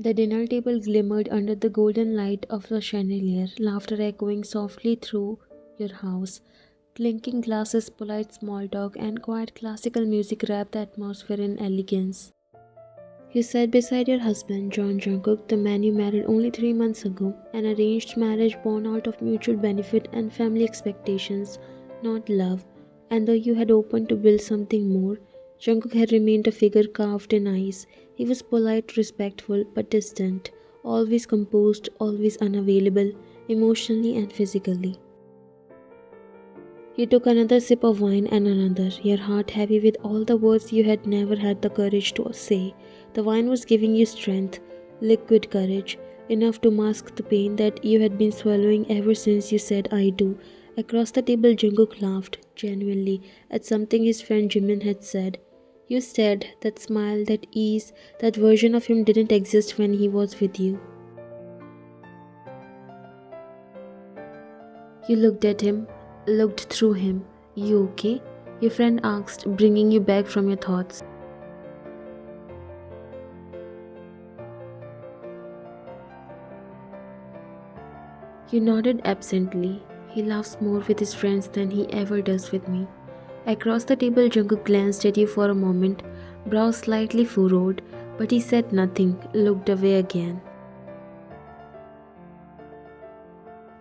The dinner table glimmered under the golden light of the chandelier, laughter echoing softly through your house. Clinking glasses, polite small talk, and quiet classical music wrapped the atmosphere in elegance. You sat beside your husband, John Jungkook, the man you married only 3 months ago, an arranged marriage born out of mutual benefit and family expectations, not love. And though you had opened to build something more, Jungkook had remained a figure carved in ice. He was polite, respectful, but distant, always composed, always unavailable, emotionally and physically. You took another sip of wine and another, your heart heavy with all the words you had never had the courage to say. The wine was giving you strength, liquid courage, enough to mask the pain that you had been swallowing ever since you said I do. Across the table, Jungkook laughed, genuinely, at something his friend Jimin had said. You said that smile, that ease, that version of him didn't exist when he was with you. You looked at him, looked through him. You okay? Your friend asked, bringing you back from your thoughts. You nodded absently. He laughs more with his friends than he ever does with me. Across the table, Jungkook glanced at you for a moment, brows slightly furrowed, but he said nothing, looked away again.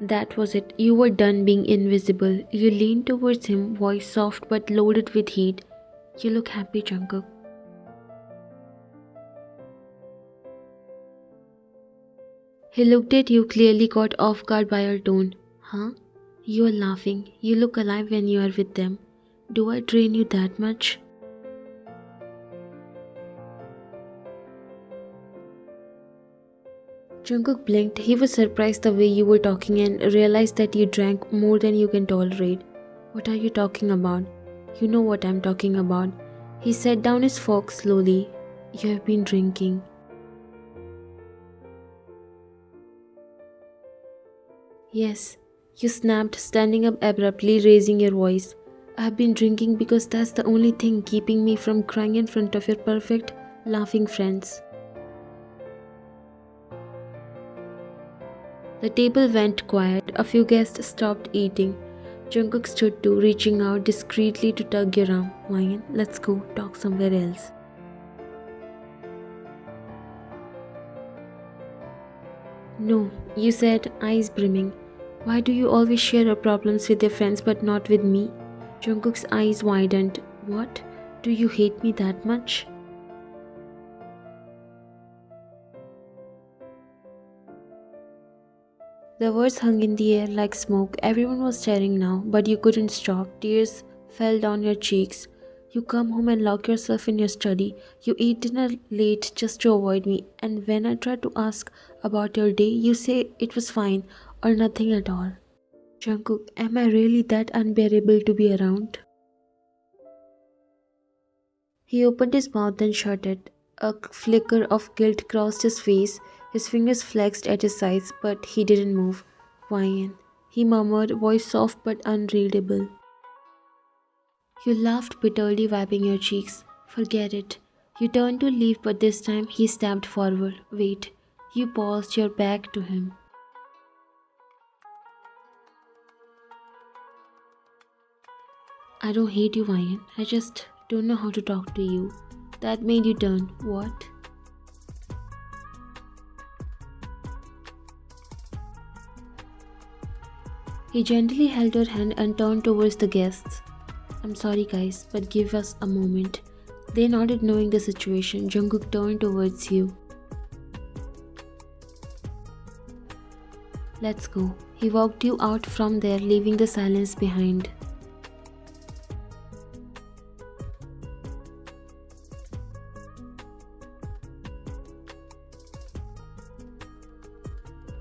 That was it. You were done being invisible. You leaned towards him, voice soft but loaded with heat. You look happy, Jungkook. He looked at you, clearly caught off guard by your tone. Huh? You are laughing. You look alive when you are with them. Do I drain you that much? Jungkook blinked. He was surprised the way you were talking and realized that you drank more than you can tolerate. What are you talking about? You know what I'm talking about. He set down his fork slowly. You have been drinking. Yes, you snapped, standing up abruptly, raising your voice. I've been drinking because that's the only thing keeping me from crying in front of your perfect, laughing friends. The table went quiet. A few guests stopped eating. Jungkook stood too, reaching out discreetly to tug your arm. Wine, let's go, talk somewhere else. No, you said, eyes brimming. Why do you always share your problems with your friends but not with me? Jungkook's eyes widened. What? Do you hate me that much? The words hung in the air like smoke. Everyone was staring now, but you couldn't stop. Tears fell down your cheeks. You come home and lock yourself in your study. You eat dinner late just to avoid me. And when I try to ask about your day, you say it was fine or nothing at all. Jungkook, am I really that unbearable to be around? He opened his mouth and shut it. A flicker of guilt crossed his face. His fingers flexed at his sides, but he didn't move. Wine, he murmured, voice soft but unreadable. You laughed bitterly, wiping your cheeks. Forget it. You turned to leave, but this time he stepped forward. Wait. You paused, your back to him. I don't hate you, Wine. I just don't know how to talk to you. That made you turn. What? He gently held her hand and turned towards the guests. I'm sorry guys, but give us a moment. They nodded knowing the situation. Jungkook turned towards you. Let's go. He walked you out from there, leaving the silence behind.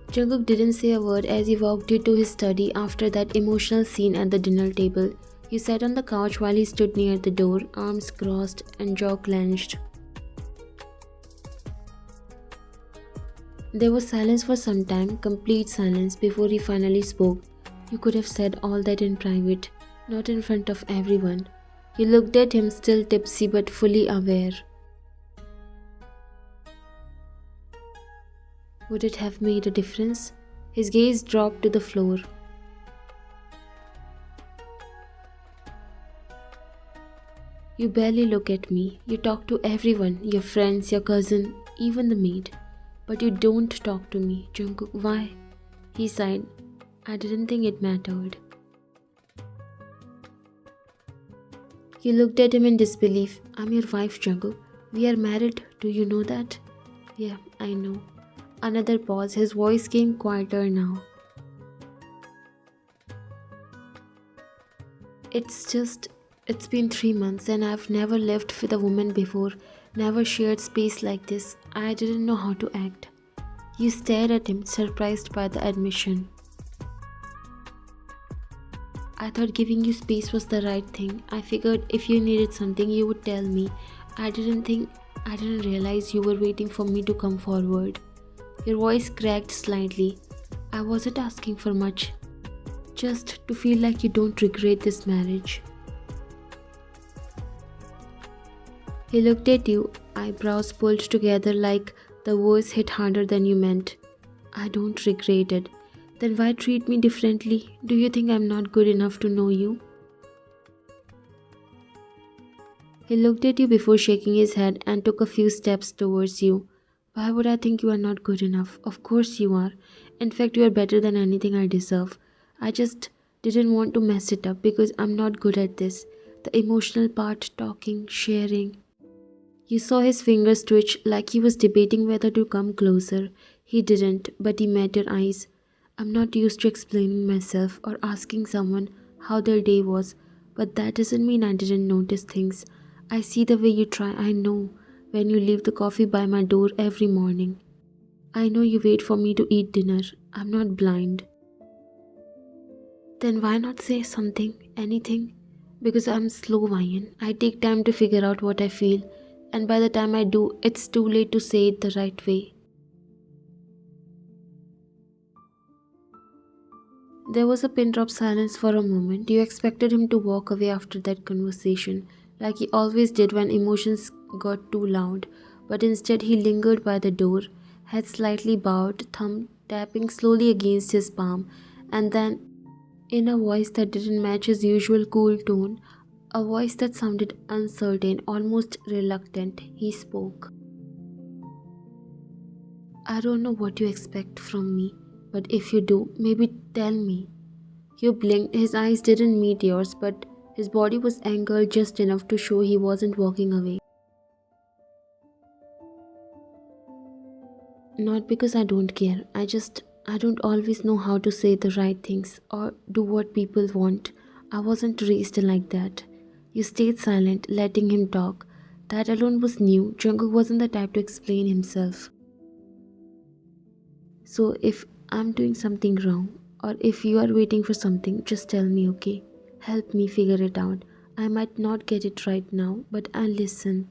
Jungkook didn't say a word as he walked you to his study after that emotional scene at the dinner table. You sat on the couch while he stood near the door, arms crossed and jaw clenched. There was silence for some time, complete silence, before he finally spoke. You could have said all that in private, not in front of everyone. You looked at him, still tipsy but fully aware. Would it have made a difference? His gaze dropped to the floor. You barely look at me. You talk to everyone, your friends, your cousin, even the maid. But you don't talk to me. Jungkook, why? He sighed. I didn't think it mattered. You looked at him in disbelief. I'm your wife, Jungkook. We are married. Do you know that? Yeah, I know. Another pause. His voice came quieter now. It's just, it's been 3 months and I've never lived with a woman before, never shared space like this. I didn't know how to act. You stared at him, surprised by the admission. I thought giving you space was the right thing. I figured if you needed something, you would tell me. I didn't realize you were waiting for me to come forward. Your voice cracked slightly. I wasn't asking for much. Just to feel like you don't regret this marriage. He looked at you, eyebrows pulled together like the words hit harder than you meant. I don't regret it. Then why treat me differently? Do you think I'm not good enough to know you? He looked at you before shaking his head and took a few steps towards you. Why would I think you are not good enough? Of course you are. In fact, you are better than anything I deserve. I just didn't want to mess it up because I'm not good at this. The emotional part, talking, sharing. You saw his fingers twitch like he was debating whether to come closer. He didn't, but he met your eyes. I'm not used to explaining myself or asking someone how their day was, but that doesn't mean I didn't notice things. I see the way you try. I know when you leave the coffee by my door every morning. I know you wait for me to eat dinner. I'm not blind. Then why not say something, anything? Because I'm slow, Ryan. I take time to figure out what I feel, and by the time I do, it's too late to say it the right way. There was a pin drop silence for a moment. You expected him to walk away after that conversation, like he always did when emotions got too loud, but instead he lingered by the door, head slightly bowed, thumb tapping slowly against his palm, and then, in a voice that didn't match his usual cool tone, a voice that sounded uncertain, almost reluctant, he spoke. I don't know what you expect from me, but if you do, maybe tell me. You blinked, his eyes didn't meet yours, but his body was angled just enough to show he wasn't walking away. Not because I don't care, I don't always know how to say the right things or do what people want. I wasn't raised like that. You stayed silent, letting him talk. That alone was new. Jungkook wasn't the type to explain himself. So if I'm doing something wrong, or if you are waiting for something, just tell me, okay? Help me figure it out. I might not get it right now, but I'll listen.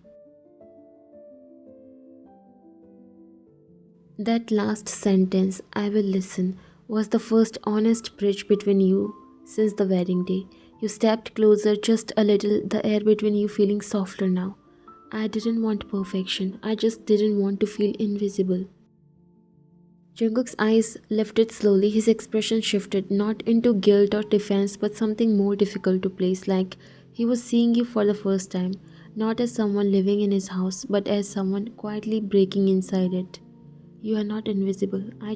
That last sentence, I will listen, was the first honest bridge between you since the wedding day. You stepped closer just a little, the air between you feeling softer now. I didn't want perfection, I just didn't want to feel invisible. Jungkook's eyes lifted slowly, his expression shifted, not into guilt or defense, but something more difficult to place, like he was seeing you for the first time, not as someone living in his house, but as someone quietly breaking inside it. You are not invisible. I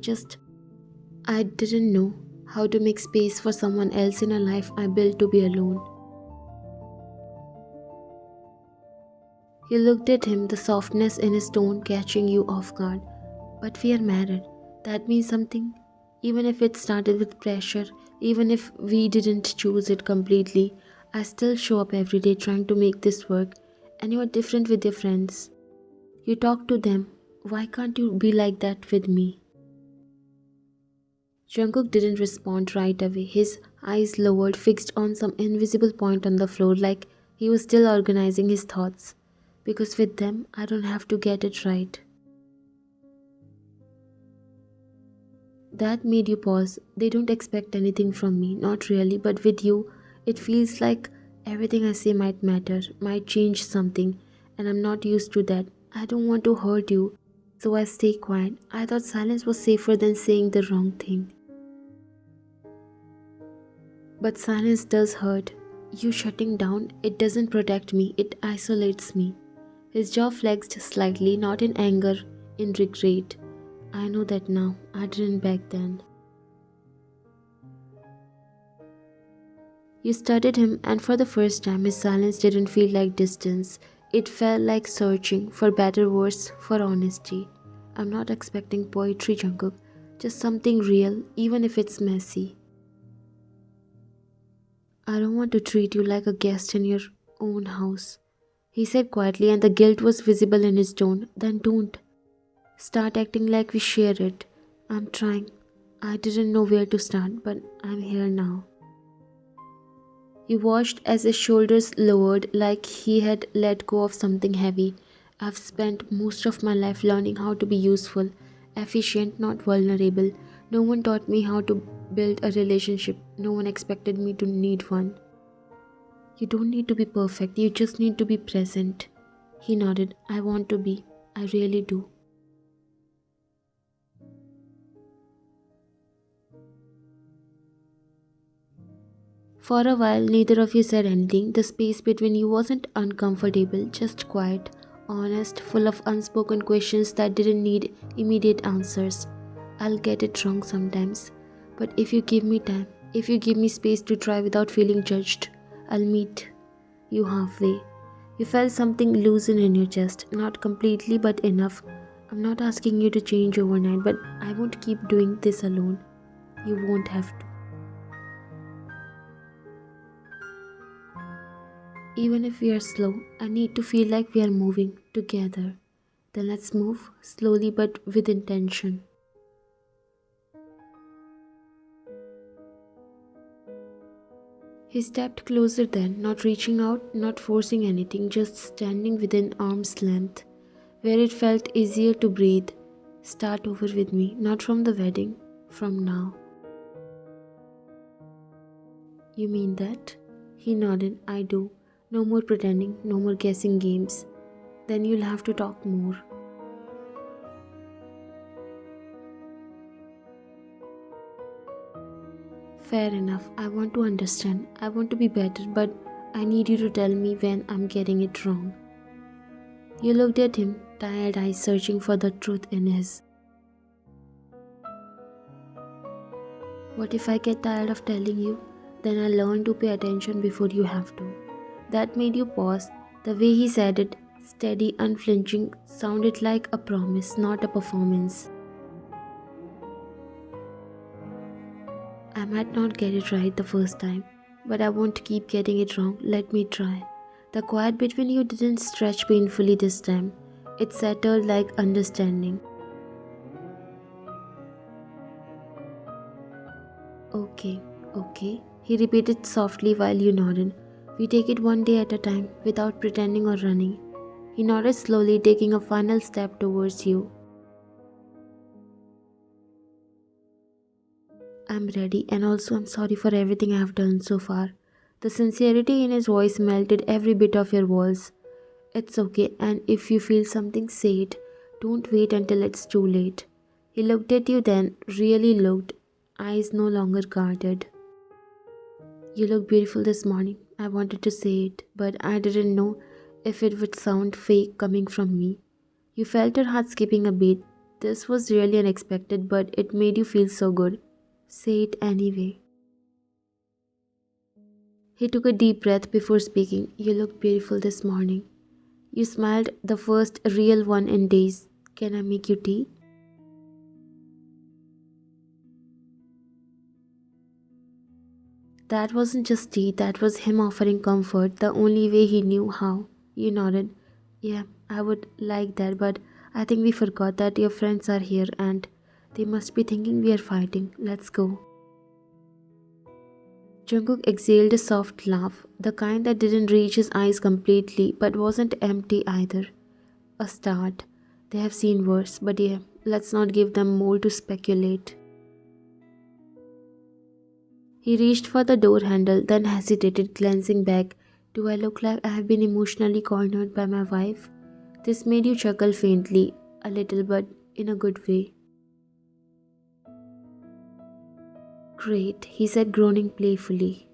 didn't know how to make space for someone else in a life I built to be alone. You looked at him, the softness in his tone catching you off guard. But we are married. That means something. Even if it started with pressure, even if we didn't choose it completely, I still show up every day trying to make this work. And you are different with your friends. You talk to them. Why can't you be like that with me? Jungkook didn't respond right away. His eyes lowered, fixed on some invisible point on the floor, like he was still organizing his thoughts. Because with them, I don't have to get it right. That made you pause. They don't expect anything from me, not really, but with you, it feels like everything I say might matter, might change something, and I'm not used to that. I don't want to hurt you, So I stay quiet. I thought silence was safer than saying the wrong thing. But silence does hurt. You shutting down, it doesn't protect me, it isolates me. His jaw flexed slightly, not in anger, in regret. I know that now. I didn't back then. You studied him, and for the first time, his silence didn't feel like distance. It felt like searching, for better words, for honesty. I'm not expecting poetry, Jungkook. Just something real, even if it's messy. I don't want to treat you like a guest in your own house, he said quietly, and the guilt was visible in his tone. Then don't. Start acting like we share it. I'm trying. I didn't know where to start, but I'm here now. He watched as his shoulders lowered like he had let go of something heavy. I've spent most of my life learning how to be useful, efficient, not vulnerable. No one taught me how to build a relationship. No one expected me to need one. You don't need to be perfect, you just need to be present. He nodded. I want to be. I really do. For a while, neither of you said anything. The space between you wasn't uncomfortable, just quiet, honest, full of unspoken questions that didn't need immediate answers. I'll get it wrong sometimes, but if you give me time, if you give me space to try without feeling judged, I'll meet you halfway. You felt something loosen in your chest, not completely but enough. I'm not asking you to change overnight, but I won't keep doing this alone. You won't have to. Even if we are slow, I need to feel like we are moving together. Then let's move slowly but with intention. He stepped closer then, not reaching out, not forcing anything, just standing within arm's length, where it felt easier to breathe. Start over with me, not from the wedding, from now. You mean that? He nodded. I do. No more pretending, no more guessing games. Then you'll have to talk more. Fair enough. I want to understand. I want to be better, but I need you to tell me when I'm getting it wrong. You looked at him, tired eyes searching for the truth in his. What if I get tired of telling you? Then I learn to pay attention before you have to. That made you pause. The way he said it, steady, unflinching, sounded like a promise, not a performance. I might not get it right the first time, but I won't keep getting it wrong. Let me try. The quiet between you didn't stretch painfully this time. It settled like understanding. Okay, okay, he repeated softly while you nodded. We take it one day at a time, without pretending or running. He nodded slowly, taking a final step towards you. I'm ready, and also I'm sorry for everything I have done so far. The sincerity in his voice melted every bit of your walls. It's okay, and if you feel something, say it. Don't wait until it's too late. He looked at you then, really looked, eyes no longer guarded. You look beautiful this morning. I wanted to say it, but I didn't know if it would sound fake coming from me. You felt your heart skipping a beat. This was really unexpected, but it made you feel so good. Say it anyway. He took a deep breath before speaking. You look beautiful this morning. You smiled, the first real one in days. Can I make you tea? That wasn't just tea, that was him offering comfort, the only way he knew how. You nodded. Yeah, I would like that, but I think we forgot that your friends are here and they must be thinking we are fighting. Let's go. Jungkook exhaled a soft laugh, the kind that didn't reach his eyes completely but wasn't empty either. A start. They have seen worse, but yeah, let's not give them more to speculate. He reached for the door handle, then hesitated, glancing back. Do I look like I have been emotionally cornered by my wife? This made you chuckle faintly. A little, but in a good way. Great, he said, groaning playfully.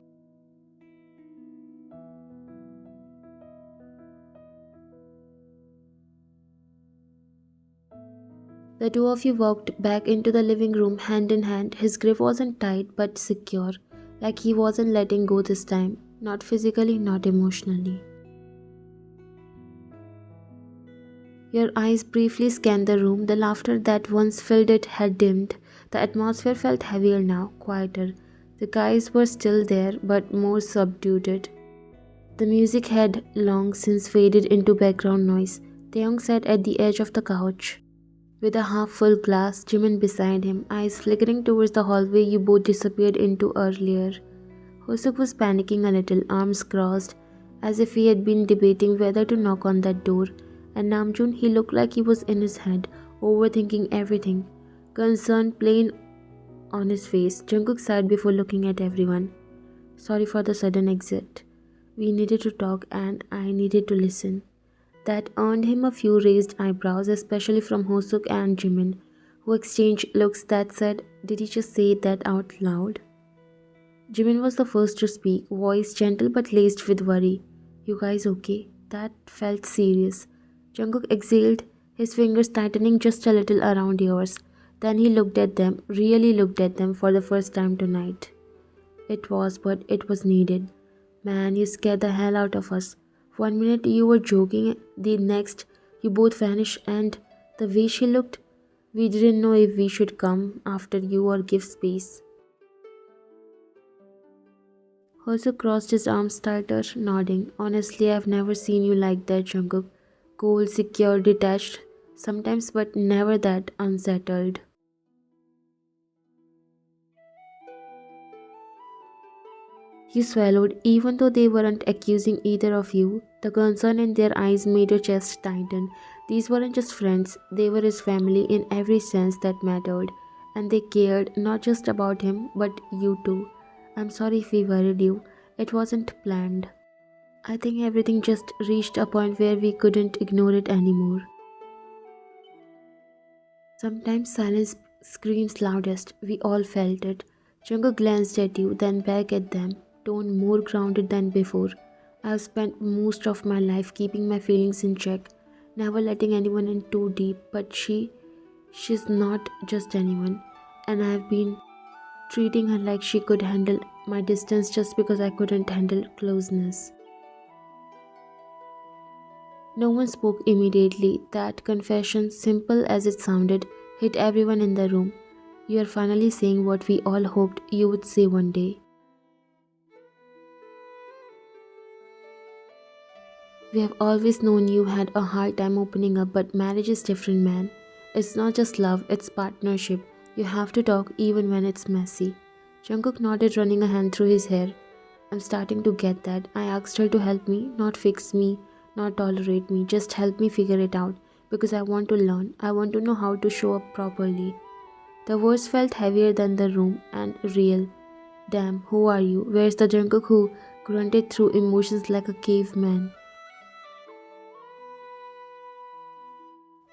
The two of you walked back into the living room hand in hand. His grip wasn't tight but secure, like he wasn't letting go this time. Not physically, not emotionally. Your eyes briefly scanned the room. The laughter that once filled it had dimmed. The atmosphere felt heavier now, quieter. The guys were still there, but more subdued. The music had long since faded into background noise. Taeyong sat at the edge of the couch, with a half-full glass, Jimin beside him, eyes flickering towards the hallway you both disappeared into earlier. Hosuk was panicking a little, arms crossed, as if he had been debating whether to knock on that door. And Namjoon, he looked like he was in his head, overthinking everything. Concern plain on his face. Jungkook sighed before looking at everyone. Sorry for the sudden exit. We needed to talk and I needed to listen. That earned him a few raised eyebrows, especially from Hosuk and Jimin, who exchanged looks that said, "Did he just say that out loud?" Jimin was the first to speak, voice gentle but laced with worry. You guys okay? That felt serious. Jungkook exhaled, his fingers tightening just a little around yours. Then he looked at them, really looked at them for the first time tonight. It was, but it was needed. Man, you scared the hell out of us. 1 minute you were joking, the next you both vanished, and the way she looked, we didn't know if we should come after you or give space. Also crossed his arms tighter, nodding. Honestly, I've never seen you like that, Jungkook. Cool, secure, detached, sometimes, but never that unsettled. You swallowed, even though they weren't accusing either of you. The concern in their eyes made your chest tighten. These weren't just friends, they were his family in every sense that mattered. And they cared not just about him, but you too. I'm sorry if we worried you. It wasn't planned. I think everything just reached a point where we couldn't ignore it anymore. Sometimes silence screams loudest. We all felt it. Jungkook glanced at you, then back at them, tone more grounded than before. I've spent most of my life keeping my feelings in check, never letting anyone in too deep, but she's not just anyone, and I've been treating her like she could handle my distance just because I couldn't handle closeness. No one spoke immediately. That confession, simple as it sounded, hit everyone in the room. You are finally saying what we all hoped you would say one day. We have always known you had a hard time opening up, but marriage is different, man. It's not just love, it's partnership. You have to talk even when it's messy. Jungkook nodded, running a hand through his hair. I'm starting to get that. I asked her to help me, not fix me, not tolerate me, just help me figure it out. Because I want to learn. I want to know how to show up properly. The words felt heavier than the room and real. Damn, who are you? Where's the Jungkook who grunted through emotions like a caveman?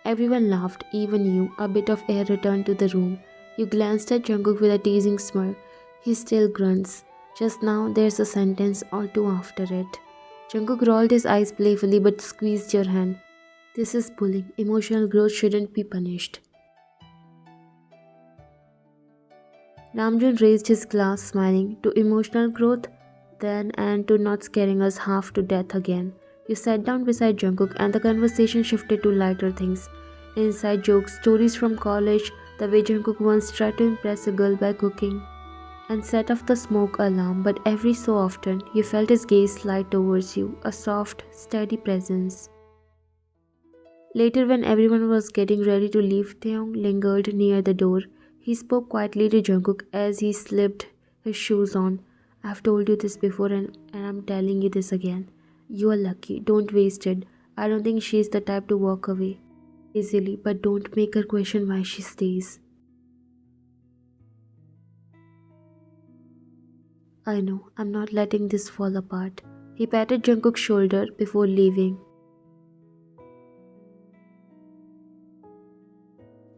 Everyone laughed, even you. A bit of air returned to the room. You glanced at Jungkook with a teasing smirk. He still grunts. Just now, there's a sentence or two after it. Jungkook rolled his eyes playfully but squeezed your hand. This is bullying. Emotional growth shouldn't be punished. Namjoon raised his glass, smiling. To emotional growth, then, and to not scaring us half to death again. You sat down beside Jungkook and the conversation shifted to lighter things. Inside jokes, stories from college, the way Jungkook once tried to impress a girl by cooking and set off the smoke alarm, but every so often you felt his gaze slide towards you, a soft, steady presence. Later, when everyone was getting ready to leave, Taeyong lingered near the door. He spoke quietly to Jungkook as he slipped his shoes on. I've told you this before and I'm telling you this again. You are lucky. Don't waste it. I don't think she's the type to walk away easily, but don't make her question why she stays. I know, I'm not letting this fall apart. He patted Jungkook's shoulder before leaving.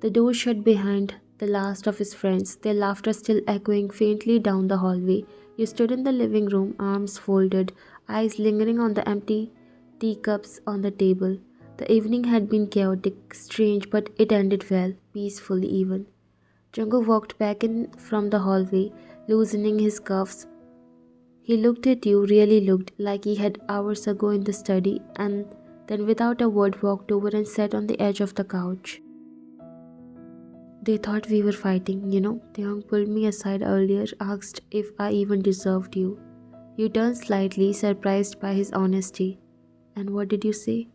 The door shut behind the last of his friends, their laughter still echoing faintly down the hallway. You stood in the living room, arms folded, eyes lingering on the empty teacups on the table. The evening had been chaotic, strange, but it ended well, peacefully even. Jungkook walked back in from the hallway, loosening his cuffs. He looked at you, really looked, like he had hours ago in the study, and then without a word walked over and sat on the edge of the couch. They thought we were fighting, you know. Taeyong pulled me aside earlier, asked if I even deserved you. You turned slightly, surprised by his honesty. And what did you say?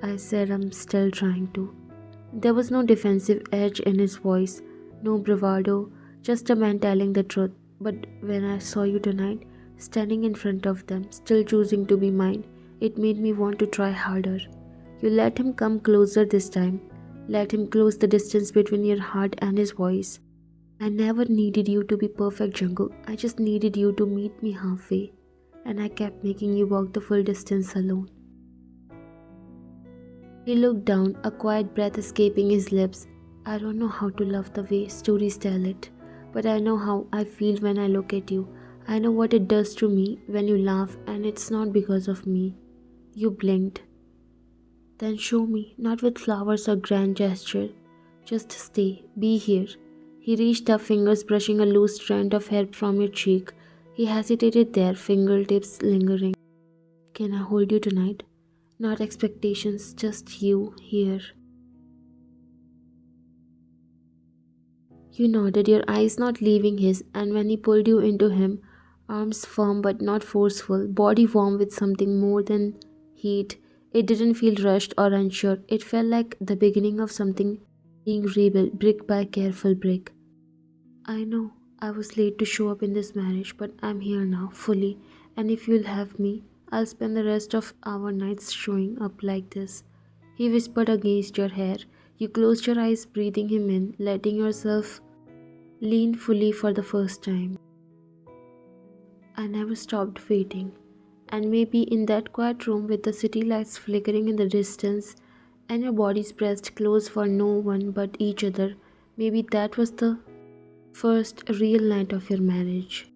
I said I'm still trying to. There was no defensive edge in his voice, no bravado, just a man telling the truth. But when I saw you tonight, standing in front of them, still choosing to be mine, it made me want to try harder. You let him come closer this time. Let him close the distance between your heart and his voice. I never needed you to be perfect, Jungkook. I just needed you to meet me halfway. And I kept making you walk the full distance alone. He looked down, a quiet breath escaping his lips. I don't know how to love the way stories tell it, but I know how I feel when I look at you. I know what it does to me when you laugh, and it's not because of me. You blinked. Then show me, not with flowers or grand gesture. Just stay, be here. He reached up, fingers brushing a loose strand of hair from your cheek. He hesitated there, fingertips lingering. Can I hold you tonight? Not expectations, just you here. You nodded, your eyes not leaving his, and when he pulled you into him, arms firm but not forceful, body warm with something more than heat, it didn't feel rushed or unsure. It felt like the beginning of something being rebuilt brick by careful brick. I know I was late to show up in this marriage, but I'm here now, fully, and if you'll have me, I'll spend the rest of our nights showing up like this. He whispered against your hair. You closed your eyes, breathing him in, letting yourself lean fully for the first time. I never stopped waiting. And maybe in that quiet room with the city lights flickering in the distance and your bodies pressed close for no one but each other, maybe that was the first real night of your marriage.